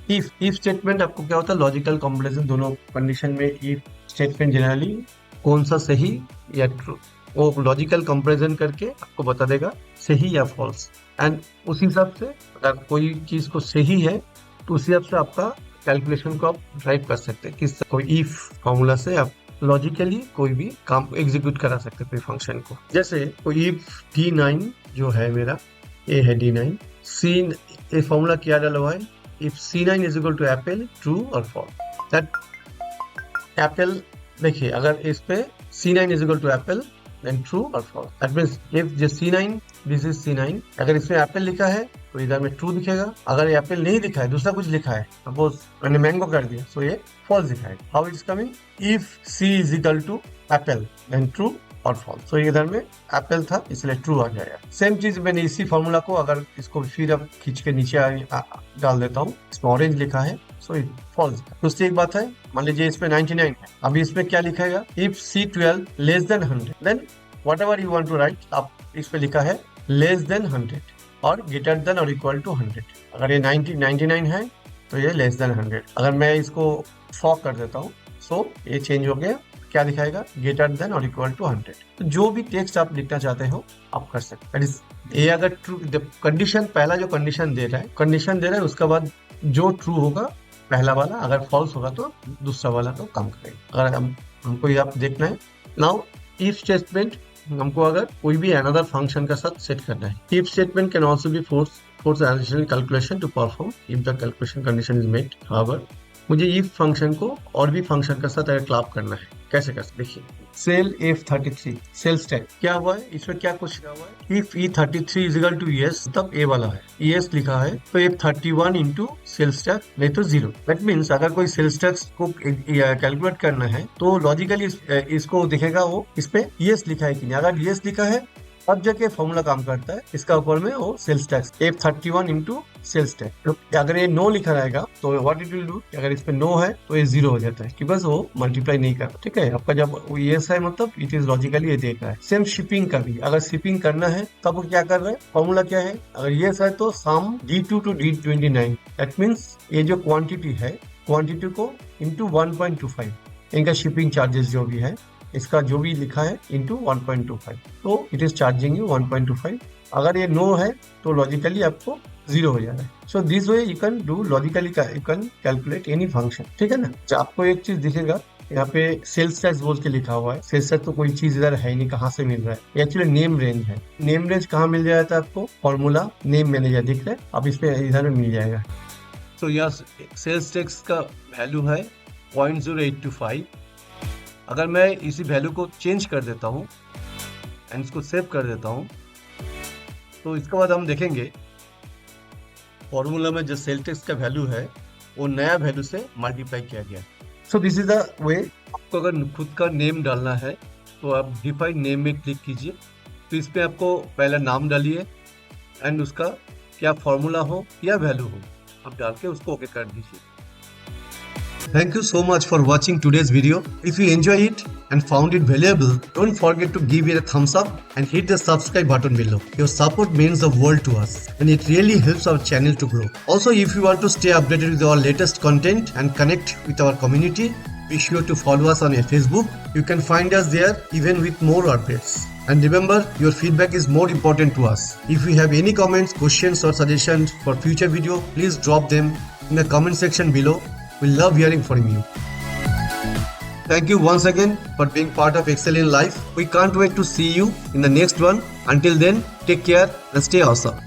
If statement आपको क्या होता है, लॉजिकल कंपैरिजन दोनों कंडीशन में इफ स्टेटमेंट जनरली कौन सा सही या ट्रू, वो लॉजिकल कंपैरिजन करके आपको बता देगा सही या फॉल्स। एंड उस हिसाब से अगर कोई चीज को सही है तो उस हिसाब से आपका कैलकुलेशन को आप ड्राइव कर सकते हैं। किस कोई इफ फॉर्मूला से आप लॉजिकली कोई भी काम एग्जीक्यूट करा सकते हैं कोई फंक्शन को। जैसे कोई इफ D9 जो है मेरा, ये है D9, सी, ये फॉर्मूला क्या डाला हुआ है, if C9 is equal to apple, true और फॉल्स। दैट एप्पल, देखिए अगर इस पे C9 is equal to apple then true और फॉल्स। दैट मींस इफ जो C9, दिस इज C9, अगर इसमें एप्पल लिखा है तो इधर में ट्रू दिखेगा। अगर ये एप्पल नहीं लिखा है, दूसरा कुछ लिखा है, सपोज मैंने मैंगो कर दिया, सो ये फॉल्स दिखाएगा। How it's coming, if C is equal to apple then true और फॉल्स। सो इधर में एप्पल था इसलिए ट्रू आ जाएगा। सेम चीज मैंने इसी फॉर्मूला को अगर इसको फिर अब खींच के नीचे डाल देता हूँ, इसमें ऑरेंज लिखा है सो फॉल्स। दूसरी एक बात है, मान लीजिए इसमें 99 है, अभी इसमें क्या लिखेगा, if C12 less than 100 then whatever you want to write, आप इस पे लिखा है लेस देन 100 और ग्रेटर देन और इक्वल टू 100। अगर ये 99 है तो ये लेस देन 100। अगर मैं इसको 100 कर देता हूँ, सो ये चेंज हो गया, क्या दिखाएगा, ग्रेटर देन और इक्वल टू 100। तो जो भी टेक्स्ट आप लिखना चाहते हो आप कर सकते हैं। ये अगर ट्रू कंडीशन, पहला जो कंडीशन दे रहा है उसके बाद जो ट्रू होगा पहला वाला, अगर फॉल्स होगा तो दूसरा वाला तो काम करेगा। अगर हमको ये आप देखना है। नाउ इफ स्टेटमेंट हमको अगर कोई भी अनदर फंक्शन का साथ सेट करना है, if statement can also be force additional calculation to perform if the calculation condition is met. However मुझे इफ फंक्शन को और भी फंक्शन का साथ अगर क्लब करना है, कैसे कर सकते, देखिए सेल F33 सेल स्टैक क्या हुआ है, इसमें क्या कुछ लिखा हुआ है, if E33 is equal to ES, तब ए वाला है, ES लिखा है तो F31 इंटू सेल स्टैक, नहीं तो 0। दैट मीन्स अगर कोई सेल स्टैक को कैलकुलेट करना है तो लॉजिकली इसको देखेगा वो इस पे ES लिखा है कि नहीं। अगर ES लिखा है अब जाके फॉर्मूला काम करता है, इसका ऊपर में वो cell stack F31 into cell stack. तो अगर ये नो लिखा रहेगा तो व्हाट इट विल डू, अगर इस पे नो है तो ये 0 हो जाता है कि बस वो मल्टीप्लाई नहीं कर, ठीक है। आपका जब येस है मतलब इट इज लॉजिकली ये देख रहा है। सेम शिपिंग का भी, अगर शिपिंग करना है तब वो क्या कर रहा है, फॉर्मूला क्या है, अगर येस है तो सम D2 to D29, that means ये जो क्वांटिटी है, क्वांटिटी को इंटू 1.25, इनका शिपिंग चार्जेस जो भी है, इसका जो भी लिखा है इंटू 1.25, तो इट इज चार्जिंग यू 1.25। अगर ये नो है तो लॉजिकली आपको 0 हो जाना है। So this way you can do logically, you can calculate any function, ठीक है ना। आपको एक चीज दिखेगा यहाँ पे सेल्स टैक्स बोल के लिखा हुआ है, सेल्स टैक्स तो कोई चीज इधर है नहीं, कहाँ से मिल रहा है, एक्चुअली नेम रेंज है। नेम रेंज कहाँ मिल जाता है आपको, फॉर्मूला नेम मैनेजर दिख रहा है, अब इस पे इधर मिल जाएगा। तो यहाँ सेल्स टैक्स का वैल्यू है 0.0825। अगर मैं इसी वैल्यू को चेंज कर देता हूँ एंड इसको सेव कर देता हूँ, तो इसके बाद हम देखेंगे फॉर्मूला में जो सेल टैक्स का वैल्यू है वो नया वैल्यू से मल्टीप्लाई किया गया। So this is the way. आपको अगर खुद का नेम डालना है तो आप डिफाइन नेम में क्लिक कीजिए, तो इस पे आपको पहला नाम डालिए एंड उसका क्या फॉर्मूला हो या वैल्यू हो आप डाल के उसको ओके कर दीजिए। Thank you so much for watching today's video. If you enjoy it and found it valuable, don't forget to give it a thumbs up and hit the subscribe button below. Your support means the world to us and it really helps our channel to grow. Also, if you want to stay updated with our latest content and connect with our community, be sure to follow us on Facebook. You can find us there even with more updates. And remember, your feedback is more important to us. If you have any comments, questions or suggestions for future video, please drop them in the comment section below. We love hearing from you. Thank you once again for being part of Excel in Life. We can't wait to see you in the next one. Until then, take care and stay awesome.